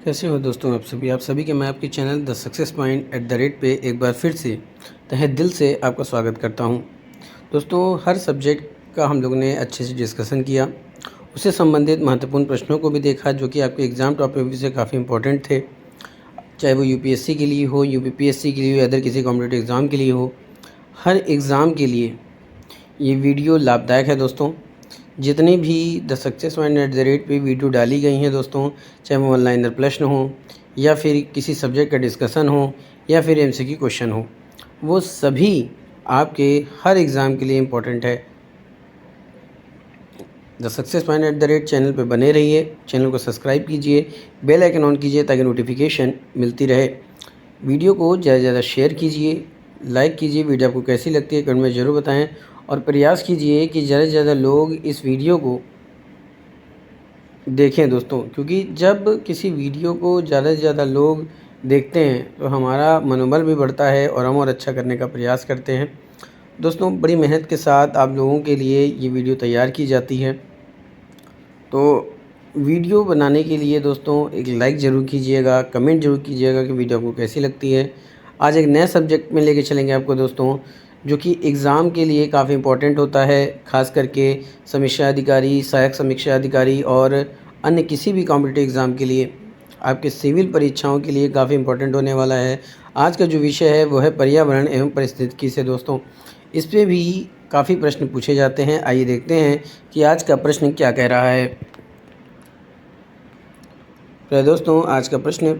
कैसे हो दोस्तों आप सभी के मैं आपके चैनल द सक्सेस पॉइंट @ पे एक बार फिर से तहे दिल से आपका स्वागत करता हूं। दोस्तों, हर सब्जेक्ट का हम लोगों ने अच्छे से डिस्कशन किया, उससे संबंधित महत्वपूर्ण प्रश्नों को भी देखा जो कि आपके एग्ज़ाम टॉपिक से काफ़ी इंपॉर्टेंट थे, चाहे वो यूपीएससी के लिए हो, यूपीपीएससी के लिए हो, अदर किसी कॉम्पिटिटिव एग्ज़ाम के लिए हो। हर एग्ज़ाम के लिए ये वीडियो लाभदायक है दोस्तों। जितनी भी द सक्सेस पॉइंट @ पे वीडियो डाली गई हैं दोस्तों, चाहे वो ऑनलाइनर प्रश्न हो या फिर किसी सब्जेक्ट का डिस्कशन हो या फिर एमसीक्यू क्वेश्चन हो, वो सभी आपके हर एग्ज़ाम के लिए इम्पोर्टेंट है। द सक्सेस पॉइंट @ चैनल पे बने रहिए, चैनल को सब्सक्राइब कीजिए, बेल आइकन ऑन कीजिए ताकि नोटिफिकेशन मिलती रहे। वीडियो को ज़्यादा से ज़्यादा शेयर कीजिए, लाइक कीजिए। वीडियो आपको कैसी लगती है कमेंट में ज़रूर बताएं और प्रयास कीजिए कि ज़्यादा से ज़्यादा लोग इस वीडियो को देखें दोस्तों, क्योंकि जब किसी वीडियो को ज़्यादा से ज़्यादा लोग देखते हैं तो हमारा मनोबल भी बढ़ता है और हम और अच्छा करने का प्रयास करते हैं। दोस्तों, बड़ी मेहनत के साथ आप लोगों के लिए ये वीडियो तैयार की जाती है, तो वीडियो बनाने के लिए दोस्तों एक लाइक ज़रूर कीजिएगा, कमेंट ज़रूर कीजिएगा कि वीडियो आपको कैसी लगती है। आज एक नए सब्जेक्ट में लेके चलेंगे आपको दोस्तों, जो कि एग्ज़ाम के लिए काफ़ी इम्पोर्टेंट होता है, ख़ास करके समीक्षा अधिकारी, सहायक समीक्षा अधिकारी और अन्य किसी भी कॉम्पिटिटिव एग्ज़ाम के लिए, आपके सिविल परीक्षाओं के लिए काफ़ी इम्पोर्टेंट होने वाला है। आज का जो विषय है वो है पर्यावरण एवं पारिस्थितिकी से दोस्तों। इस पे भी काफ़ी प्रश्न पूछे जाते हैं। आइए देखते हैं कि आज का प्रश्न क्या कह रहा है। तो दोस्तों, आज का प्रश्न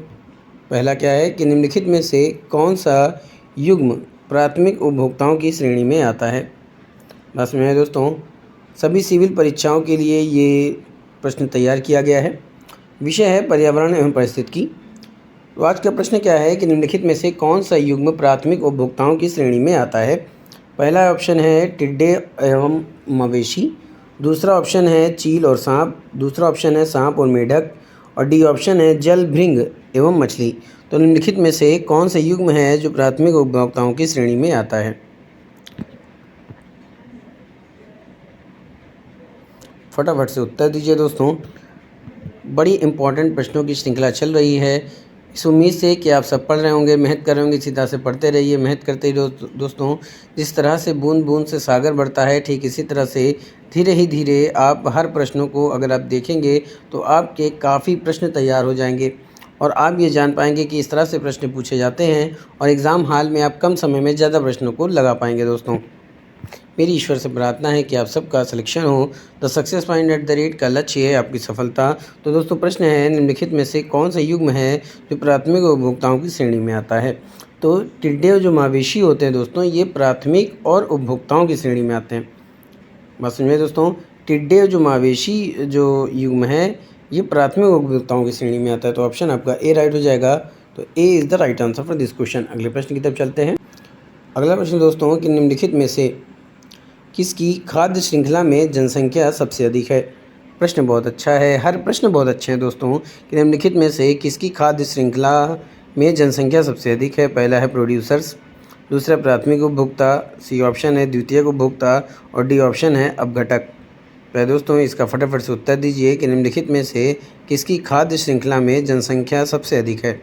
पहला क्या है कि निम्नलिखित में से कौन सा युग्म प्राथमिक उपभोक्ताओं की श्रेणी में आता है। बस में है दोस्तों, सभी सिविल परीक्षाओं के लिए ये प्रश्न तैयार किया गया है। विषय है पर्यावरण एवं पारिस्थितिकी। तो आज का प्रश्न क्या है कि निम्नलिखित में से कौन सा युग्म प्राथमिक उपभोक्ताओं की श्रेणी में आता है। पहला ऑप्शन है टिड्डे एवं मवेशी, दूसरा ऑप्शन है चील और सांप, दूसरा ऑप्शन है सांप और मेढक और डी ऑप्शन है जल भृंग एवं मछली। तो निम्नलिखित में से कौन सा युग्म है जो प्राथमिक उपभोक्ताओं की श्रेणी में आता है। फटाफट से उत्तर दीजिए दोस्तों। बड़ी इम्पोर्टेंट प्रश्नों की श्रृंखला चल रही है। इस उम्मीद से कि आप सब पढ़ रहे होंगे, मेहनत कर रहे होंगे। इसी तरह से पढ़ते रहिए, मेहनत करते ही दोस्तों। जिस तरह से बूंद बूंद से सागर बढ़ता है, ठीक इसी तरह से धीरे ही धीरे आप हर प्रश्नों को अगर आप देखेंगे तो आपके काफ़ी प्रश्न तैयार हो जाएंगे और आप ये जान पाएंगे कि इस तरह से प्रश्न पूछे जाते हैं और एग्ज़ाम हॉल में आप कम समय में ज़्यादा प्रश्नों को लगा पाएंगे दोस्तों। मेरी ईश्वर से प्रार्थना है कि आप सबका सिलेक्शन हो। द सक्सेस पॉइंट @ का लक्ष्य है आपकी सफलता। तो दोस्तों, प्रश्न है निम्नलिखित में से कौन सा युग्म है जो प्राथमिक उपभोक्ताओं की श्रेणी में आता है। तो टिड्डे जो मवेशी होते हैं दोस्तों, ये प्राथमिक और उपभोक्ताओं की श्रेणी में आते हैं। बस समझिए दोस्तों, टिड्डे जो मवेशी जो युग्म है ये प्राथमिक उपभोक्ताओं की श्रेणी में आता है। तो ऑप्शन आपका ए राइट हो जाएगा। तो A is the right answer for this question. अगले प्रश्न की तरफ चलते हैं। अगला प्रश्न दोस्तों कि निम्नलिखित में से किसकी खाद्य श्रृंखला में जनसंख्या सबसे अधिक है। प्रश्न बहुत अच्छा है, हर प्रश्न बहुत अच्छे हैं दोस्तों। कि निम्नलिखित में से किसकी खाद्य श्रृंखला में जनसंख्या सबसे अधिक है। पहला है प्रोड्यूसर्स, दूसरा प्राथमिक उपभोक्ता, सी ऑप्शन है द्वितीयक उपभोक्ता और डी ऑप्शन है अपघटक। तो दोस्तों, इसका फटाफट से उत्तर दीजिए कि निम्नलिखित में से किसकी खाद्य श्रृंखला में जनसंख्या सबसे अधिक है।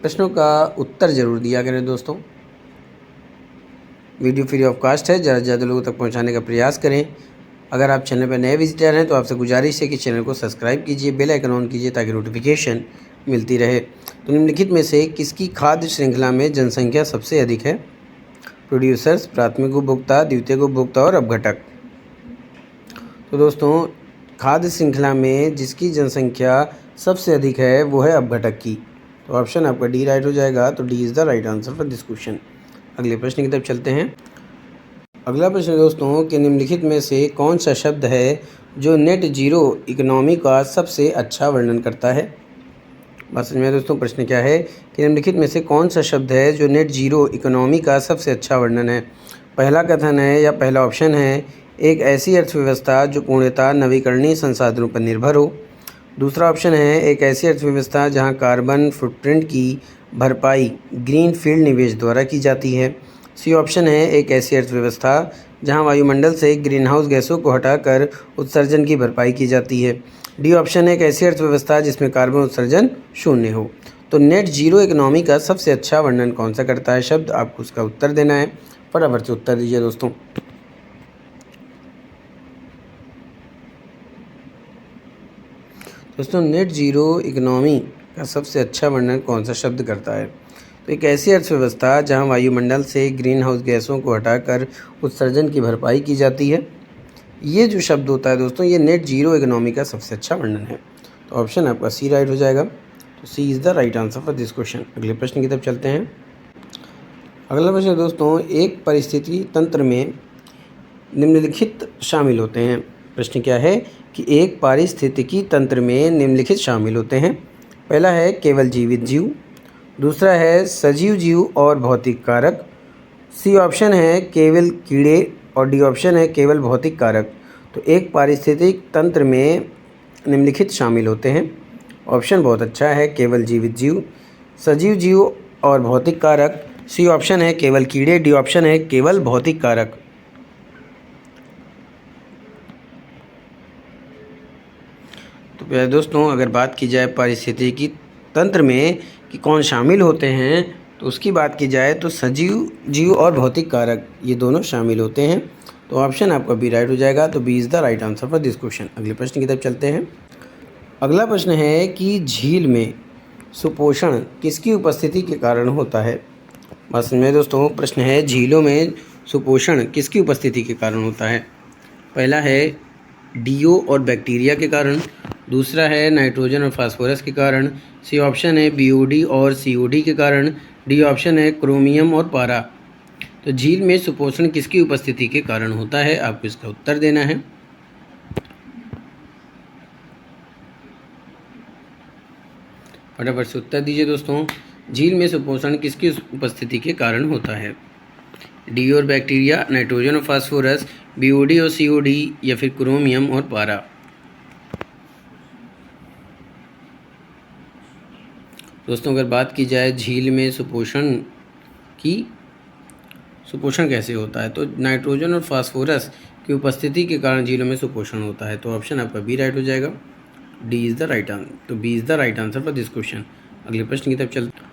प्रश्नों का उत्तर ज़रूर दिया करें दोस्तों। वीडियो फ्री ऑफ कास्ट है, ज़्यादा से ज़्यादा लोगों तक पहुंचाने का प्रयास करें। अगर आप चैनल पर नए विजिटर हैं तो आपसे गुजारिश है कि चैनल को सब्सक्राइब कीजिए, बेल आइकन ऑन कीजिए ताकि नोटिफिकेशन मिलती रहे। तो निम्नलिखित में से किसकी खाद्य श्रृंखला में जनसंख्या सबसे अधिक है। प्रोड्यूसर्स, प्राथमिक उपभोक्ता, द्वितीयक उपभोक्ता और अपघटक। तो दोस्तों, खाद्य श्रृंखला में जिसकी जनसंख्या सबसे अधिक है वो है अपघटक की। तो ऑप्शन आपका डी राइट हो जाएगा। तो D is the right answer for this question. अगले प्रश्न की तरफ चलते हैं। अगला प्रश्न दोस्तों कि निम्नलिखित में से कौन सा शब्द है जो नेट जीरो इकोनॉमी का सबसे अच्छा वर्णन करता है। बस समझ में दोस्तों, प्रश्न क्या है कि निम्नलिखित में से कौन सा शब्द है जो नेट जीरो इकोनॉमी का सबसे अच्छा वर्णन है। पहला कथन है या पहला ऑप्शन है एक ऐसी अर्थव्यवस्था जो पूर्णतः नवीकरणीय संसाधनों पर निर्भर हो। दूसरा ऑप्शन है एक ऐसी अर्थव्यवस्था जहां कार्बन फुटप्रिंट की भरपाई ग्रीन फील्ड निवेश द्वारा की जाती है। सी ऑप्शन है एक ऐसी अर्थव्यवस्था जहां वायुमंडल से ग्रीनहाउस गैसों को हटाकर उत्सर्जन की भरपाई की जाती है। डी ऑप्शन है एक ऐसी अर्थव्यवस्था जिसमें कार्बन उत्सर्जन शून्य हो। तो नेट जीरो इकोनॉमी का सबसे अच्छा वर्णन कौन सा करता है शब्द, आपको उसका उत्तर देना है। फटाफट से उत्तर दीजिए दोस्तों। दोस्तों नेट जीरो इकोनॉमी का सबसे अच्छा वर्णन कौन सा शब्द करता है? तो एक ऐसी अर्थव्यवस्था जहां वायुमंडल से ग्रीन हाउस गैसों को हटाकर उत्सर्जन की भरपाई की जाती है। ये जो शब्द होता है दोस्तों, ये नेट जीरो इकोनॉमी का सबसे अच्छा वर्णन है। तो ऑप्शन आपका सी राइट हो जाएगा। तो C is the right answer for this question. अगले प्रश्न की तरफ चलते हैं। अगला प्रश्न है दोस्तों, एक परिस्थिति तंत्र में निम्नलिखित शामिल होते हैं। प्रश्न क्या है कि एक पारिस्थितिकी तंत्र में निम्नलिखित शामिल होते हैं। पहला है केवल जीवित जीव, दूसरा है सजीव जीव और भौतिक कारक, सी ऑप्शन है केवल कीड़े और डी ऑप्शन है केवल भौतिक कारक। तो एक पारिस्थितिक तंत्र में निम्नलिखित शामिल होते हैं। ऑप्शन बहुत अच्छा है, केवल जीवित जीव, सजीव जीव और भौतिक कारक, सी ऑप्शन है केवल कीड़े, डी ऑप्शन है केवल भौतिक कारक। तो प्यारे दोस्तों, अगर बात की जाए पारिस्थितिकी तंत्र में कि कौन शामिल होते हैं, तो उसकी बात की जाए तो सजीव जीव और भौतिक कारक ये दोनों शामिल होते हैं। तो ऑप्शन आपका बी राइट हो जाएगा। तो B is the right answer for this question. अगले प्रश्न की तरफ चलते हैं। अगला प्रश्न है कि झील में सुपोषण किसकी उपस्थिति के कारण होता है? बस में दोस्तों, प्रश्न है झीलों में सुपोषण किसकी उपस्थिति के कारण होता है? पहला है डीओ और बैक्टीरिया के कारण, दूसरा है नाइट्रोजन और फास्फोरस के कारण, सी ऑप्शन है बीओडी और सीओडी के कारण, डी ऑप्शन है क्रोमियम और पारा। तो झील में सुपोषण किसकी उपस्थिति के कारण होता है, आपको इसका उत्तर देना है। फटाफट से उत्तर दीजिए दोस्तों। झील में सुपोषण किसकी उपस्थिति के कारण होता है? डी और बैक्टीरिया, नाइट्रोजन और फास्फोरस, बीओडी और सीओडी, या फिर क्रोमियम और पारा। दोस्तों अगर बात की जाए झील में सुपोषण कैसे होता है, तो नाइट्रोजन और फास्फोरस की उपस्थिति के कारण झीलों में सुपोषण होता है। तो ऑप्शन आपका बी राइट हो जाएगा। D is the right answer. तो B is the right answer for this question. अगले प्रश्न की तरफ चलते।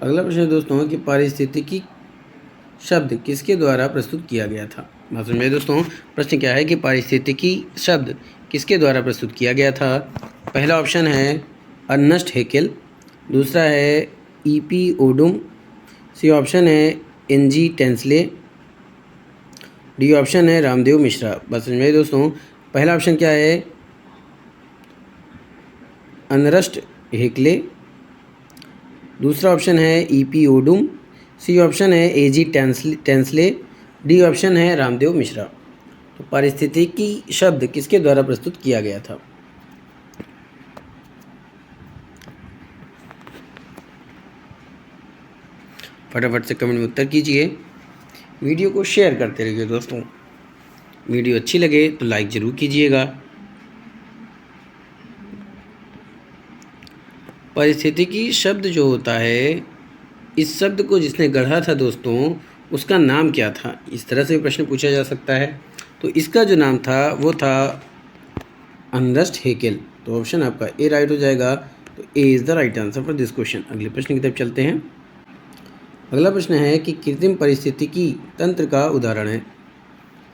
अगला प्रश्न है दोस्तों कि पारिस्थितिकी शब्द किसके द्वारा प्रस्तुत किया गया था? बात समझिए दोस्तों, प्रश्न क्या है कि पारिस्थितिकी शब्द किसके द्वारा प्रस्तुत किया गया था? पहला ऑप्शन है अर्नस्ट हैकेल, दूसरा है ईपी ओडुम, सी ऑप्शन है एनजी टेंसले, डी ऑप्शन है रामदेव मिश्रा। बस समझिए दोस्तों, पहला ऑप्शन क्या है अर्नस्ट हैकेले, दूसरा ऑप्शन है ईपी ओडुम, सी ऑप्शन है एजी टेंसले, डी ऑप्शन है रामदेव मिश्रा। तो पारिस्थितिकी शब्द किसके द्वारा प्रस्तुत किया गया था? फटाफट से कमेंट में उत्तर कीजिए। वीडियो को शेयर करते रहिए दोस्तों। वीडियो अच्छी लगे तो लाइक ज़रूर कीजिएगा। पारिस्थितिकी शब्द जो होता है, इस शब्द को जिसने गढ़ा था दोस्तों, उसका नाम क्या था? इस तरह से भी प्रश्न पूछा जा सकता है। तो इसका जो नाम था वो था अर्नस्ट हैकेल। तो ऑप्शन आपका ए राइट हो जाएगा। तो A is the right answer for this question. अगले प्रश्न की तरफ चलते हैं। अगला प्रश्न है कि कृत्रिम पारिस्थितिकी तंत्र का उदाहरण है।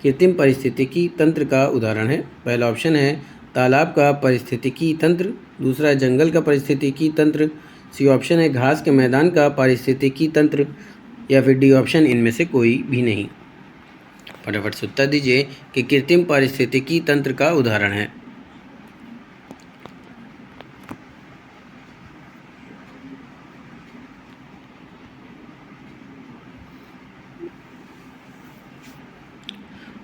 कृत्रिम पारिस्थितिकी तंत्र का उदाहरण है। पहला ऑप्शन है तालाब का पारिस्थितिकी तंत्र, दूसरा है जंगल का पारिस्थितिकी तंत्र, सी ऑप्शन है घास के मैदान का पारिस्थितिकी तंत्र, या फिर डी ऑप्शन इनमें से कोई भी नहीं। फटाफट से उत्तर दीजिए कि कृत्रिम पारिस्थितिकी तंत्र का उदाहरण है।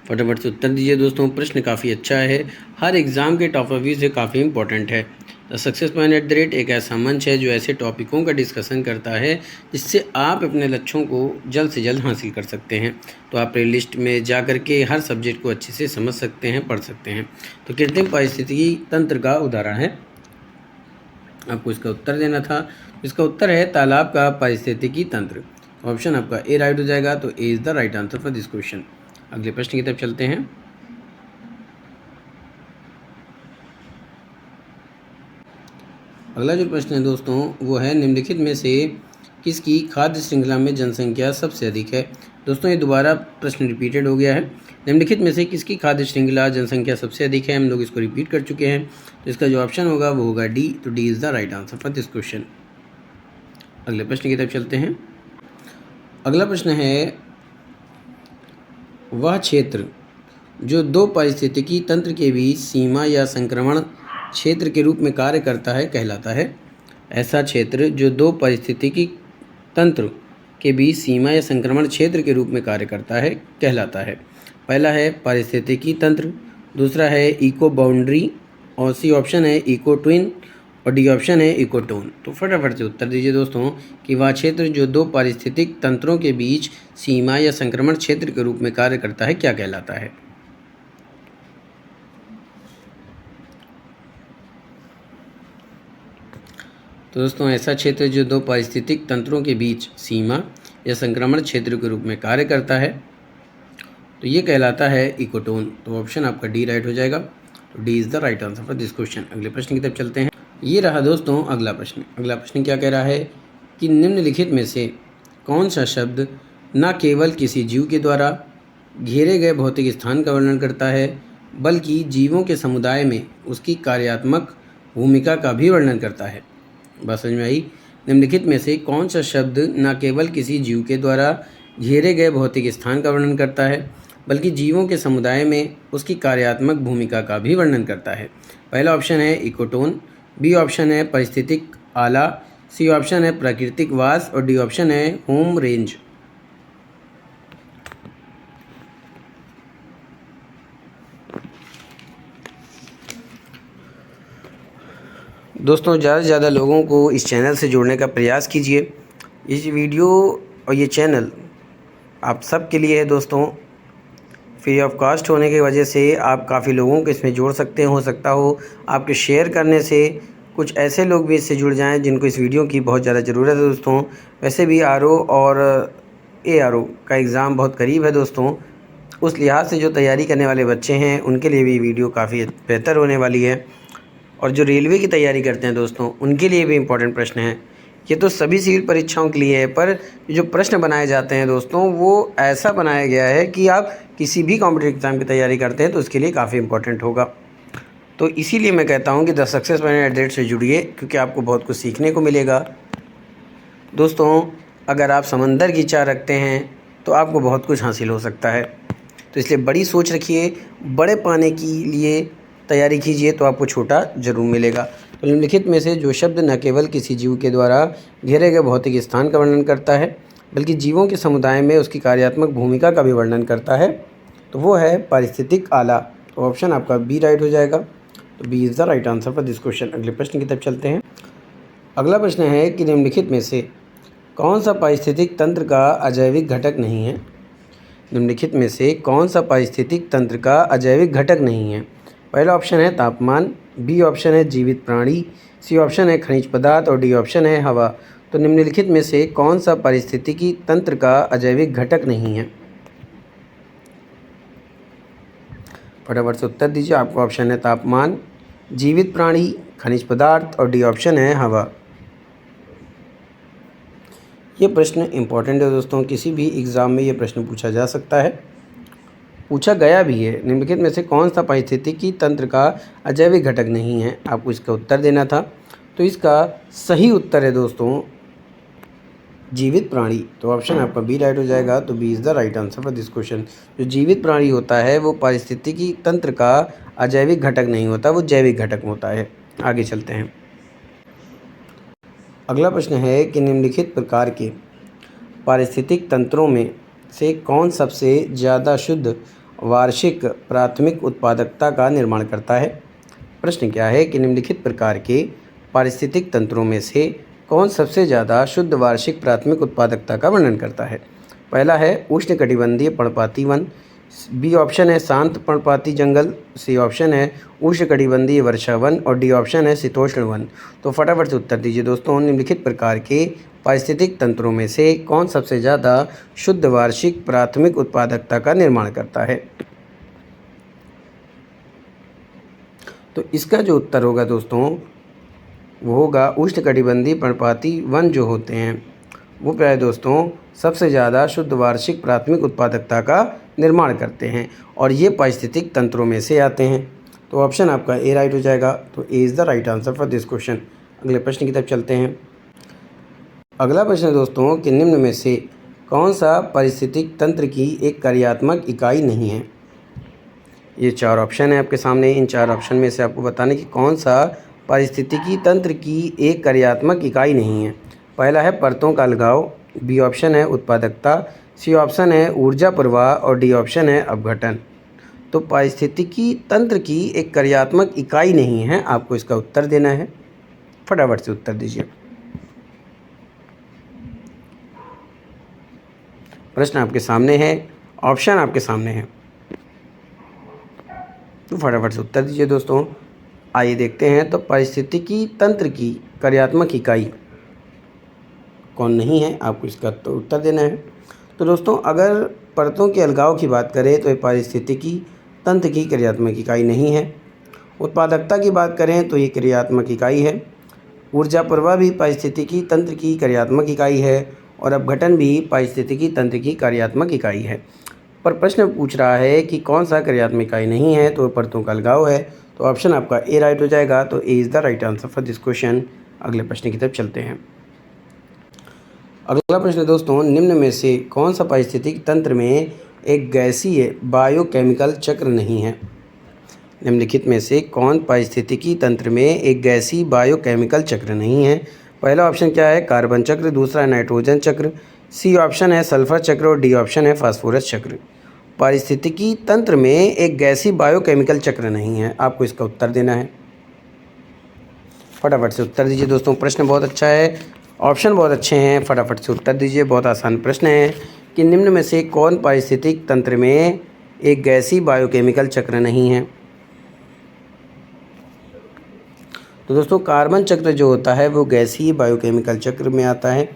फटाफट से उत्तर दीजिए दोस्तों। प्रश्न काफ़ी अच्छा है, हर एग्ज़ाम के टॉप व्यू से काफ़ी इंपॉर्टेंट है। द सक्सेस पॉइंट @ एक ऐसा मंच है जो ऐसे टॉपिकों का डिस्कशन करता है जिससे आप अपने लक्ष्यों को जल्द से जल्द हासिल कर सकते हैं। तो आप प्ले लिस्ट में जा कर के हर सब्जेक्ट को अच्छे से समझ सकते हैं, पढ़ सकते हैं। तो कृत्रिम पारिस्थितिकी तंत्र का उदाहरण है, आपको इसका उत्तर देना था। इसका उत्तर है तालाब का पारिस्थितिकी तंत्र। ऑप्शन आपका ए राइट हो जाएगा। तो A is the right answer for this question. अगले प्रश्न की तरफ चलते हैं। अगला जो प्रश्न है दोस्तों वो है, निम्नलिखित में से किसकी खाद्य श्रृंखला में जनसंख्या सबसे अधिक है। दोस्तों ये दोबारा प्रश्न रिपीटेड हो गया है। निम्नलिखित में से किसकी खाद्य श्रृंखला जनसंख्या सबसे अधिक है। हम लोग इसको रिपीट कर चुके हैं, तो इसका जो ऑप्शन होगा वो होगा डी। तो D is the right answer for this question. अगले प्रश्न की तरफ चलते हैं। अगला प्रश्न है, वह क्षेत्र जो दो पारिस्थितिकी तंत्र के बीच सीमा या संक्रमण क्षेत्र के रूप में कार्य करता है कहलाता है। ऐसा क्षेत्र जो दो पारिस्थितिकी तंत्र के बीच सीमा या संक्रमण क्षेत्र के रूप में कार्य करता है कहलाता है। पहला है पारिस्थितिकी तंत्र, दूसरा है इको बाउंड्री, और सी ऑप्शन है इको ट्विन, और डी ऑप्शन है इकोटोन। तो फटाफट से उत्तर दीजिए दोस्तों कि वह क्षेत्र जो दो पारिस्थितिक तंत्रों के बीच सीमा या संक्रमण क्षेत्र के रूप में कार्य करता है क्या कहलाता है। तो दोस्तों ऐसा क्षेत्र जो दो पारिस्थितिक तंत्रों के बीच सीमा या संक्रमण क्षेत्र के रूप में कार्य करता है तो ये कहलाता है इकोटोन। तो ऑप्शन आपका डी राइट हो जाएगा। तो D is the right answer for this question. अगले प्रश्न की तरफ चलते हैं। ये रहा दोस्तों अगला प्रश्न। अगला प्रश्न क्या कह रहा है कि निम्नलिखित में से कौन सा शब्द न केवल किसी जीव के द्वारा घेरे गए भौतिक स्थान का वर्णन करता है बल्कि जीवों के समुदाय में उसकी कार्यात्मक भूमिका का भी वर्णन करता है। बात समझ में आई। निम्नलिखित में से कौन सा शब्द न केवल किसी जीव के द्वारा घेरे गए भौतिक स्थान का वर्णन करता है बल्कि जीवों के समुदाय में उसकी कार्यात्मक भूमिका का भी वर्णन करता है। पहला ऑप्शन है इकोटोन, बी ऑप्शन है परिस्थितिक आला, सी ऑप्शन है प्राकृतिक वास, और डी ऑप्शन है होम रेंज। दोस्तों ज़्यादा से ज़्यादा लोगों को इस चैनल से जुड़ने का प्रयास कीजिए। इस वीडियो और ये चैनल आप सब के लिए है दोस्तों। फ्री ऑफ कॉस्ट होने की वजह से आप काफ़ी लोगों को इसमें जोड़ सकते हैं। हो सकता हो आपके शेयर करने से कुछ ऐसे लोग भी इससे जुड़ जाएं जिनको इस वीडियो की बहुत ज़्यादा ज़रूरत है दोस्तों। वैसे भी आरओ और एआरओ का एग्ज़ाम बहुत करीब है दोस्तों। उस लिहाज से जो तैयारी करने वाले बच्चे हैं उनके लिए भी वीडियो काफ़ी बेहतर होने वाली है। और जो रेलवे की तैयारी करते हैं दोस्तों उनके लिए भी इम्पोर्टेंट प्रश्न हैं। ये तो सभी सिविल परीक्षाओं के लिए है, पर जो प्रश्न बनाए जाते हैं दोस्तों वो ऐसा बनाया गया है कि आप किसी भी कॉम्पिटिटिव एग्ज़ाम की तैयारी करते हैं तो उसके लिए काफ़ी इम्पोर्टेंट होगा। तो इसीलिए मैं कहता हूँ कि द सक्सेस @, से जुड़िए, क्योंकि आपको बहुत कुछ सीखने को मिलेगा। दोस्तों अगर आप समंदर की चाह रखते हैं तो आपको बहुत कुछ हासिल हो सकता है। तो इसलिए बड़ी सोच रखिए, बड़े पाने के लिए तैयारी कीजिए तो आपको छोटा ज़रूर मिलेगा। तो निम्नलिखित में से जो शब्द न केवल किसी जीव के द्वारा घेरे गए भौतिक स्थान का वर्णन करता है बल्कि जीवों के समुदाय में उसकी कार्यात्मक भूमिका का भी वर्णन करता है तो वो है पारिस्थितिक आला। तो ऑप्शन आपका बी राइट हो जाएगा। तो B is the right answer for this question. अगले प्रश्न की तरफ चलते हैं। अगला प्रश्न है कि निम्नलिखित में से कौन सा पारिस्थितिक तंत्र का अजैविक घटक नहीं है। निम्नलिखित में से कौन सा पारिस्थितिक तंत्र का अजैविक घटक नहीं है। पहला ऑप्शन है तापमान, बी ऑप्शन है जीवित प्राणी, सी ऑप्शन है खनिज पदार्थ, और डी ऑप्शन है हवा। तो निम्नलिखित में से कौन सा पारिस्थितिकी तंत्र का अजैविक घटक नहीं है। फटाफट से उत्तर दीजिए। आपका ऑप्शन है तापमान, जीवित प्राणी, खनिज पदार्थ, और डी ऑप्शन है हवा। ये प्रश्न इम्पॉर्टेंट है दोस्तों। किसी भी एग्ज़ाम में ये प्रश्न पूछा जा सकता है, पूछा गया भी है। निम्नलिखित में से कौन सा पारिस्थितिकी तंत्र का अजैविक घटक नहीं है, आपको इसका उत्तर देना था। तो इसका सही उत्तर है दोस्तों जीवित प्राणी। तो ऑप्शन आपका बी राइट हो जाएगा। तो B is the right answer for this question. जो जीवित प्राणी होता है वो पारिस्थितिकी तंत्र का अजैविक घटक नहीं होता, वो जैविक घटक होता है। आगे चलते हैं। अगला प्रश्न है कि निम्नलिखित प्रकार के पारिस्थितिक तंत्रों में से कौन सबसे ज़्यादा शुद्ध वार्षिक प्राथमिक उत्पादकता का निर्माण करता है। प्रश्न क्या है कि निम्नलिखित प्रकार के पारिस्थितिक तंत्रों में से कौन सबसे ज़्यादा शुद्ध वार्षिक प्राथमिक उत्पादकता का वर्णन करता है। पहला है उष्णकटिबंधीय पर्णपाती वन, बी ऑप्शन है शांत पर्णपाती जंगल, सी ऑप्शन है उष्णकटिबंधीय वर्षा वन और डी ऑप्शन है शीतोष्ण वन। तो फटाफट से उत्तर दीजिए दोस्तों। निम्नलिखित प्रकार के पारिस्थितिक तंत्रों में से कौन सबसे ज़्यादा शुद्ध वार्षिक प्राथमिक उत्पादकता का निर्माण करता है? तो इसका जो उत्तर होगा दोस्तों वो होगा उष्णकटिबंधीय पर्णपाती वन जो होते हैं वो क्या है दोस्तों, सबसे ज़्यादा शुद्ध वार्षिक प्राथमिक उत्पादकता का निर्माण करते हैं और ये पारिस्थितिक तंत्रों में से आते हैं। तो ऑप्शन आपका ए राइट हो जाएगा। तो A is the right answer for this question. अगले प्रश्न की तरफ चलते हैं। अगला प्रश्न है दोस्तों कि निम्न में से कौन सा पारिस्थितिक तंत्र की एक कार्यात्मक इकाई नहीं है? ये 4 ऑप्शन है आपके सामने। इन 4 ऑप्शन में से आपको बताना कि कौन सा पारिस्थितिकी तंत्र की एक कार्यात्मक इकाई नहीं है। पहला है परतों का अलगाव, बी ऑप्शन है उत्पादकता, सी ऑप्शन है ऊर्जा प्रवाह और डी ऑप्शन है अपघटन। तो पारिस्थितिकी तंत्र की एक कार्यात्मक इकाई नहीं है, आपको इसका उत्तर देना है। फटाफट से उत्तर दीजिए। प्रश्न आपके सामने है, ऑप्शन आपके सामने है, तो फटाफट से उत्तर दीजिए दोस्तों। आइए देखते हैं तो पारिस्थितिकी तंत्र की कार्यात्मक इकाई कौन नहीं है, आपको इसका तो उत्तर देना है। तो दोस्तों अगर परतों के अलगाव की बात करें तो ये पारिस्थितिकी तंत्र की क्रियात्मक इकाई नहीं है। उत्पादकता की बात करें तो ये क्रियात्मक इकाई है। ऊर्जा प्रवाह भी पारिस्थितिकी तंत्र की कार्यात्मक इकाई है और अपघटन भी पारिस्थितिकी तंत्र की कार्यात्मक इकाई है। पर प्रश्न पूछ रहा है कि कौन सा कार्यात्मक इकाई नहीं है, तो परतों का अलगाव है। तो ऑप्शन आपका ए राइट हो जाएगा। तो A is the right answer for this question. अगले प्रश्न की तरफ चलते हैं। अगला प्रश्न दोस्तों, निम्न में से कौन सा पारिस्थितिक तंत्र में एक गैसीय बायोकेमिकल चक्र नहीं है? निम्नलिखित में से कौन पारिस्थितिकी तंत्र में एक गैसीय बायोकेमिकल चक्र नहीं है? पहला ऑप्शन क्या है, कार्बन चक्र, दूसरा है नाइट्रोजन चक्र, सी ऑप्शन है सल्फर चक्र और डी ऑप्शन है फास्फोरस चक्र। पारिस्थितिकी तंत्र में एक गैसीय बायोकेमिकल चक्र नहीं है, आपको इसका उत्तर देना है। फटाफट से उत्तर दीजिए दोस्तों। प्रश्न बहुत अच्छा है, ऑप्शन बहुत अच्छे हैं, फटाफट से उत्तर दीजिए। बहुत आसान प्रश्न है कि निम्न में से कौन पारिस्थितिक तंत्र में एक गैसीय बायोकेमिकल चक्र नहीं है? तो दोस्तों कार्बन चक्र जो होता है वो गैसीय बायोकेमिकल चक्र में आता है।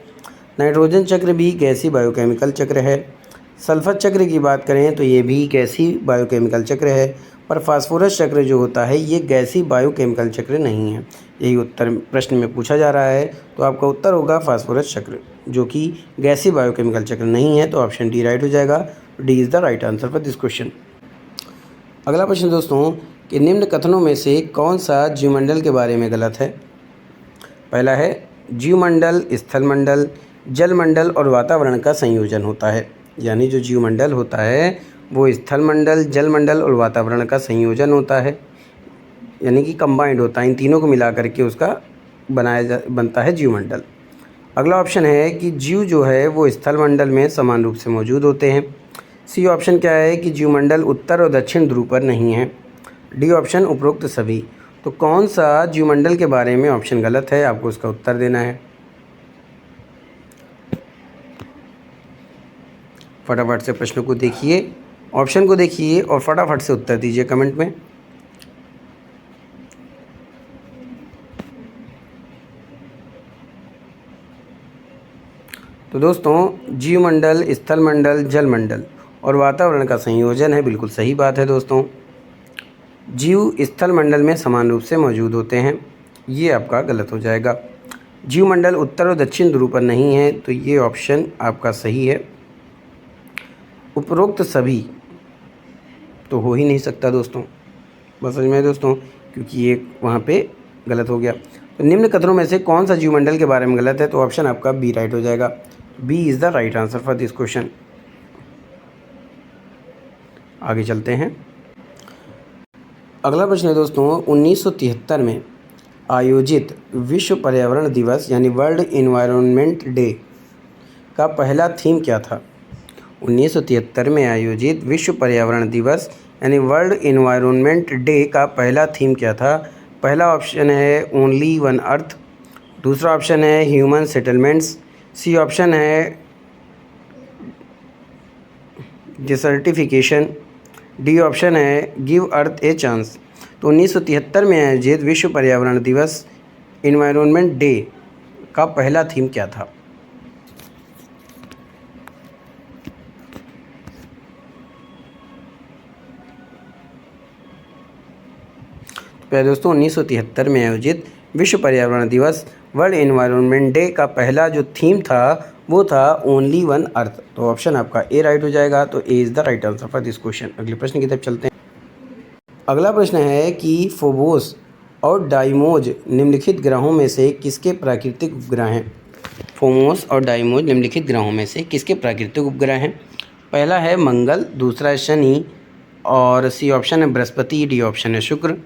नाइट्रोजन चक्र भी गैसीय बायोकेमिकल चक्र है। सल्फर चक्र की बात करें तो ये भी गैसीय बायोकेमिकल चक्र है। पर फास्फोरस चक्र जो होता है ये गैसीय बायोकेमिकल चक्र नहीं है। यही उत्तर प्रश्न में पूछा जा रहा है, तो आपका उत्तर होगा फास्फोरस चक्र जो कि गैसीय बायोकेमिकल चक्र नहीं है। तो ऑप्शन डी राइट हो जाएगा। D is the right answer for this question. अगला प्रश्न दोस्तों कि निम्न कथनों में से कौन सा जीवमंडल के बारे में गलत है? पहला है जीवमंडल स्थलमंडल, जलमंडल और वातावरण का संयोजन होता है। यानी जो जीवमंडल होता है वो स्थलमंडल, जलमंडल और वातावरण का संयोजन होता है, यानी कि कंबाइंड होता है। इन तीनों को मिला करके उसका बनता है जीवमंडल। अगला ऑप्शन है कि जीव जो है वो स्थलमंडल में समान रूप से मौजूद होते हैं। सी ऑप्शन क्या है कि जीवमंडल उत्तर और दक्षिण ध्रुव पर नहीं है। डी ऑप्शन उपरोक्त सभी। तो कौन सा जीवमंडल के बारे में ऑप्शन गलत है, आपको उसका उत्तर देना है। फटाफट से प्रश्न को देखिए, ऑप्शन को देखिए और फटाफट से उत्तर दीजिए कमेंट में। तो दोस्तों जीवमंडल, स्थलमंडल, जलमंडल और वातावरण का संयोजन है, बिल्कुल सही बात है दोस्तों। जीव स्थलमंडल में समान रूप से मौजूद होते हैं, ये आपका गलत हो जाएगा। जीवमंडल उत्तर और दक्षिण ध्रुव पर नहीं है, तो ये ऑप्शन आपका सही है। उपरोक्त सभी तो हो ही नहीं सकता दोस्तों, बस समझ में दोस्तों, क्योंकि ये वहाँ पे गलत हो गया। तो निम्न कथनों में से कौन सा जीवमंडल के बारे में गलत है? तो ऑप्शन आपका बी राइट हो जाएगा। B is the right answer for this question. आगे चलते हैं। अगला प्रश्न है दोस्तों, 1973 में आयोजित विश्व पर्यावरण दिवस यानी वर्ल्ड इन्वायरमेंट डे का पहला थीम क्या था? 1973 में आयोजित विश्व पर्यावरण दिवस यानी वर्ल्ड इन्वायरमेंट डे का पहला थीम क्या था? पहला ऑप्शन है ओनली वन अर्थ, दूसरा ऑप्शन है ह्यूमन सेटलमेंट्स, सी ऑप्शन है डिसर्टिफिकेशन डी ऑप्शन है गिव अर्थ ए चांस। तो 1973 में आयोजित विश्व पर्यावरण दिवस इन्वायरमेंट डे का पहला थीम क्या था? पहले दोस्तों 1973 में आयोजित विश्व पर्यावरण दिवस वर्ल्ड एनवायरनमेंट डे का पहला जो थीम था वो था ओनली वन अर्थ। तो ऑप्शन आपका ए राइट हो जाएगा। तो A is the right answer for this question. अगले प्रश्न की तरफ चलते हैं। अगला प्रश्न है कि फोबोस और डाइमोज निम्नलिखित ग्रहों में से किसके प्राकृतिक उपग्रह हैं? फोमोस और डाइमोज निम्नलिखित ग्रहों में से किसके प्राकृतिक उपग्रह हैं? पहला है मंगल, दूसरा है शनि और सी ऑप्शन है बृहस्पति, डी ऑप्शन है शुक्र।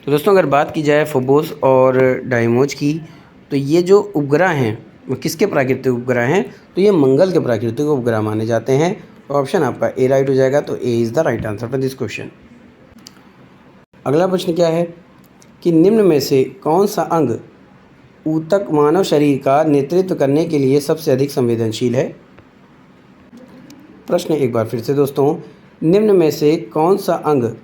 तो दोस्तों अगर बात की जाए फोबोस और डाइमोज की, तो ये जो उपग्रह हैं वो किसके प्राकृतिक उपग्रह हैं? तो ये मंगल के प्राकृतिक उपग्रह माने जाते हैं। तो ऑप्शन आपका ए राइट हो जाएगा। तो A is the right answer for this question. अगला प्रश्न क्या है कि निम्न में से कौन सा अंग ऊतक मानव शरीर का नेतृत्व करने के लिए सबसे अधिक संवेदनशील है? प्रश्न एक बार फिर से दोस्तों, निम्न में से कौन सा अंग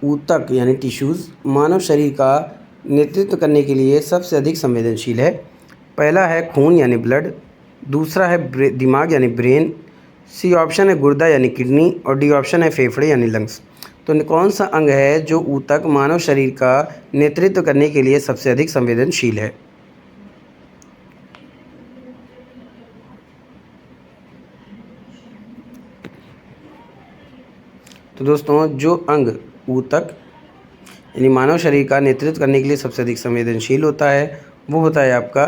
ऊतक यानी टिश्यूज़ मानव शरीर का नेतृत्व करने के लिए सबसे अधिक संवेदनशील है? पहला है खून यानी ब्लड, दूसरा है दिमाग यानी ब्रेन, सी ऑप्शन है गुर्दा यानी किडनी और डी ऑप्शन है फेफड़े यानी लंग्स। तो कौन सा अंग है जो ऊतक मानव शरीर का नेतृत्व करने के लिए सबसे अधिक संवेदनशील है? तो दोस्तों जो अंग ऊतक यानी मानव शरीर का नेतृत्व करने के लिए सबसे अधिक संवेदनशील होता है वो होता है आपका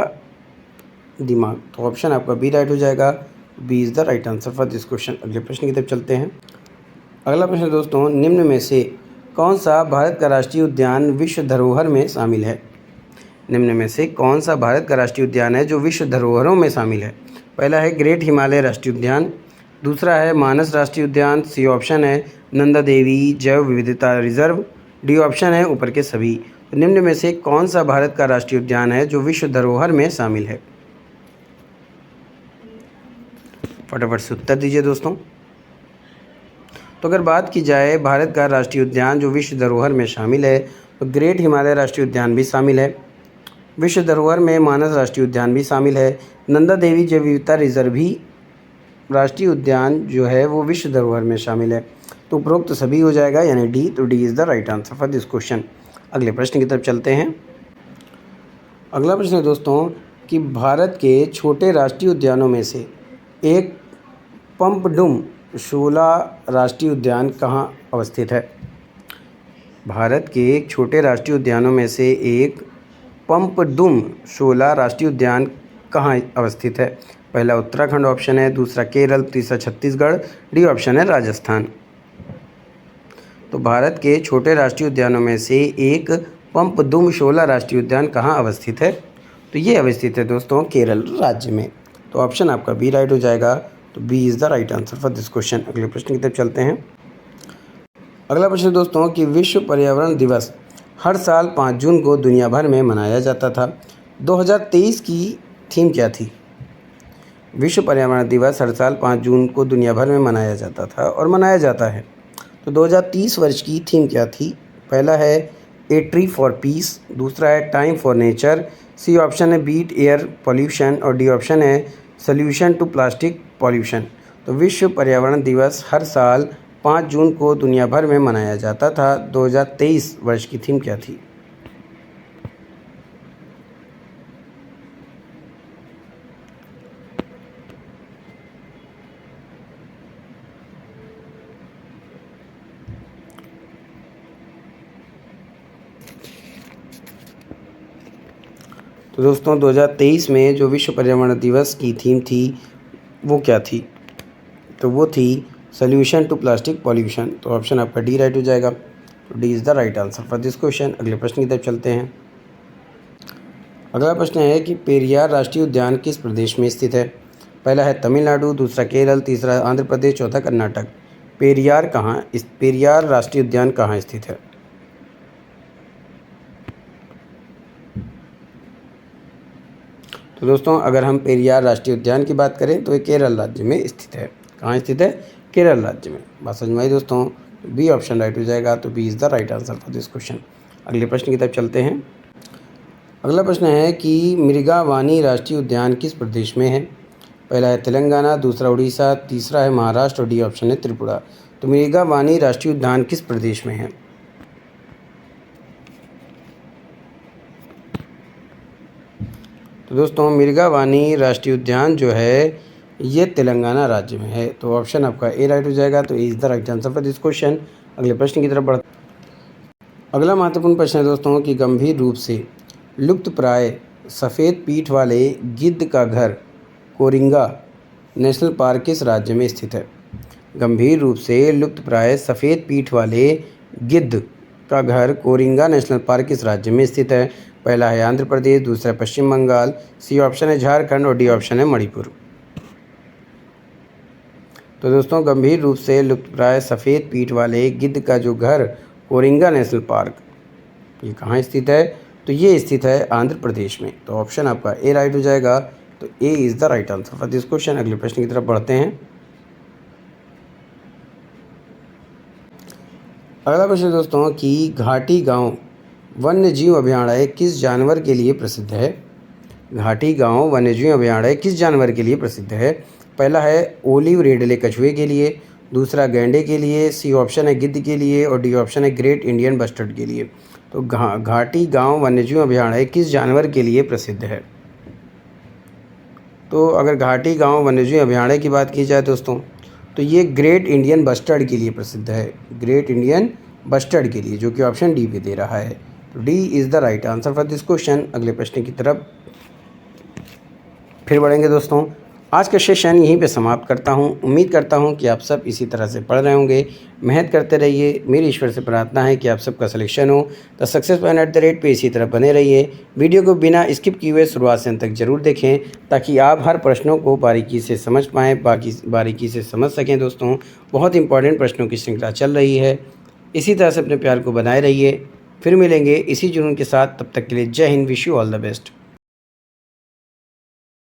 दिमाग। तो ऑप्शन आपका बी राइट हो जाएगा। B is the right answer for this question. अगले प्रश्न की तरफ चलते हैं। अगला प्रश्न दोस्तों, निम्न में से कौन सा भारत का राष्ट्रीय उद्यान विश्व धरोहर में शामिल है? निम्न में से कौन सा भारत का राष्ट्रीय उद्यान है जो विश्व धरोहरों में शामिल है? पहला है ग्रेट हिमालय राष्ट्रीय उद्यान, दूसरा है मानस राष्ट्रीय उद्यान, सी ऑप्शन है नंदा देवी जैव विविधता रिजर्व, डी ऑप्शन है ऊपर के सभी। तो निम्न में से कौन सा भारत का राष्ट्रीय उद्यान है जो विश्व धरोहर में शामिल है? फटाफट से उत्तर दीजिए दोस्तों। तो अगर बात की जाए भारत का राष्ट्रीय उद्यान जो विश्व धरोहर में शामिल है तो ग्रेट हिमालय राष्ट्रीय उद्यान भी शामिल है, विश्व धरोहर में मानस राष्ट्रीय उद्यान भी शामिल है, नंदा देवी जैव विविधता रिजर्व भी राष्ट्रीय उद्यान जो है वो विश्व धरोहर में शामिल है। तो उपरोक्त सभी हो जाएगा यानी डी। तो D is the right answer for this question. अगले प्रश्न की तरफ चलते हैं। अगला प्रश्न है दोस्तों कि भारत के छोटे राष्ट्रीय उद्यानों में से एक पम्पडुम शोला राष्ट्रीय उद्यान कहाँ अवस्थित है? भारत के एक छोटे राष्ट्रीय उद्यानों में से एक पम्पडुम शोला राष्ट्रीय उद्यान कहाँ अवस्थित है? पहला उत्तराखंड ऑप्शन है, दूसरा केरल, तीसरा छत्तीसगढ़, डी ऑप्शन है राजस्थान। तो भारत के छोटे राष्ट्रीय उद्यानों में से एक पम्पदुम शोला राष्ट्रीय उद्यान कहाँ अवस्थित है? तो ये अवस्थित है दोस्तों केरल राज्य में। तो ऑप्शन आपका बी राइट हो जाएगा। तो B is the right answer for this question. अगले प्रश्न की तरफ चलते हैं। अगला प्रश्न दोस्तों कि विश्व पर्यावरण दिवस हर साल 5 जून को दुनिया भर में मनाया जाता था। 2023 की थीम क्या थी? विश्व पर्यावरण दिवस हर साल 5 जून को दुनिया भर में मनाया जाता था और मनाया जाता है। तो 2030 वर्ष की थीम क्या थी? पहला है ए ट्री फॉर पीस, दूसरा है time for nature, C option है बीट एयर पॉल्यूशन और डी ऑप्शन है सल्यूशन टू प्लास्टिक पॉल्यूशन। तो विश्व पर्यावरण दिवस हर साल 5 जून को दुनिया भर में मनाया जाता था। 2023 वर्ष की थीम क्या थी? तो दोस्तों 2023 में जो विश्व पर्यावरण दिवस की थीम थी वो क्या थी? तो वो थी सॉल्यूशन टू प्लास्टिक पॉल्यूशन। तो ऑप्शन आपका डी राइट हो जाएगा। तो D is the right answer for this question. अगले प्रश्न की तरफ चलते हैं। अगला प्रश्न है कि पेरियार राष्ट्रीय उद्यान किस प्रदेश में स्थित है? पहला है तमिलनाडु, दूसरा केरल, तीसरा आंध्र प्रदेश, चौथा कर्नाटक। पेरियार राष्ट्रीय उद्यान कहाँ स्थित है? तो दोस्तों अगर हम पेरियार राष्ट्रीय उद्यान की बात करें तो ये केरल राज्य में स्थित है। कहाँ स्थित है? केरल राज्य में। बात समझ में आई दोस्तों? बी ऑप्शन राइट हो जाएगा। तो B is the right answer for this question. अगले प्रश्न की तरफ चलते हैं। अगला प्रश्न है कि मृगावानी राष्ट्रीय उद्यान किस प्रदेश में है? पहला है तेलंगाना, दूसरा उड़ीसा, तीसरा है महाराष्ट्र और डी ऑप्शन है त्रिपुरा। तो मृगावानी राष्ट्रीय उद्यान किस प्रदेश में है? तो दोस्तों मृगावानी राष्ट्रीय उद्यान जो है ये तेलंगाना राज्य में है। तो ऑप्शन आपका ए राइट हो जाएगा। तो A is the right answer for this question. अगले प्रश्न की तरफ बढ़ अगला महत्वपूर्ण प्रश्न है दोस्तों कि गंभीर रूप से लुप्तप्राय सफ़ेद पीठ वाले गिद्ध का घर कोरिंगा नेशनल पार्क किस राज्य में स्थित है? गंभीर रूप से लुप्तप्राय सफ़ेद पीठ वाले गिद्ध का घर कोरिंगा नेशनल पार्क किस राज्य में स्थित है? पहला है आंध्र प्रदेश, दूसरा पश्चिम बंगाल, सी ऑप्शन है झारखंड और डी ऑप्शन है मणिपुर। तो दोस्तों गंभीर रूप से लुप्तप्राय सफ़ेद पीठ वाले गिद्ध का जो घर कोरिंगा नेशनल पार्क ये कहाँ स्थित है? तो ये स्थित है आंध्र प्रदेश में। तो ऑप्शन आपका ए राइट हो जाएगा। तो A is the right answer for this question. अगले प्रश्न की तरफ बढ़ते हैं। अगला प्रश्न दोस्तों कि घाटी गांव वन्य जीव अभयारण्य किस जानवर के लिए प्रसिद्ध है? घाटी गांव वन्य जीव अभयारण्य किस जानवर के लिए प्रसिद्ध है? पहला है ओलिव रेडले कछुए के लिए, दूसरा गैंडे के लिए, सी ऑप्शन है गिद्ध के लिए और डी ऑप्शन है ग्रेट इंडियन बस्टर्ड के लिए। तो घाटी गांव वन्यजीव अभयारण्य किस जानवर के लिए प्रसिद्ध है? तो अगर घाटी गांव वन्यजीव अभयारण्य की बात की जाए दोस्तों तो ये ग्रेट इंडियन बस्टर्ड के लिए प्रसिद्ध है। ग्रेट इंडियन बस्टर्ड के लिए, जो कि ऑप्शन डी पे दे रहा है। तो D is the right answer for this question. अगले प्रश्न की तरफ फिर बढ़ेंगे दोस्तों। आज का सेशन यहीं पे समाप्त करता हूं। उम्मीद करता हूं कि आप सब इसी तरह से पढ़ रहे होंगे। मेहनत करते रहिए। मेरी ईश्वर से प्रार्थना है कि आप सबका सिलेक्शन हो। The success point at the rate पे इसी तरह बने रहिए। वीडियो को बिना स्किप किए हुए शुरुआत से अंत तक जरूर देखें ताकि आप हर प्रश्नों को बारीकी से समझ पाएँ, बारीकी से समझ सकें। दोस्तों बहुत इंपॉर्टेंट प्रश्नों की श्रृंखला चल रही है। इसी तरह से अपने प्यार को बनाए रहिए। फिर मिलेंगे इसी जुनून के साथ। तब तक के लिए जय Hind. Wish you all the best.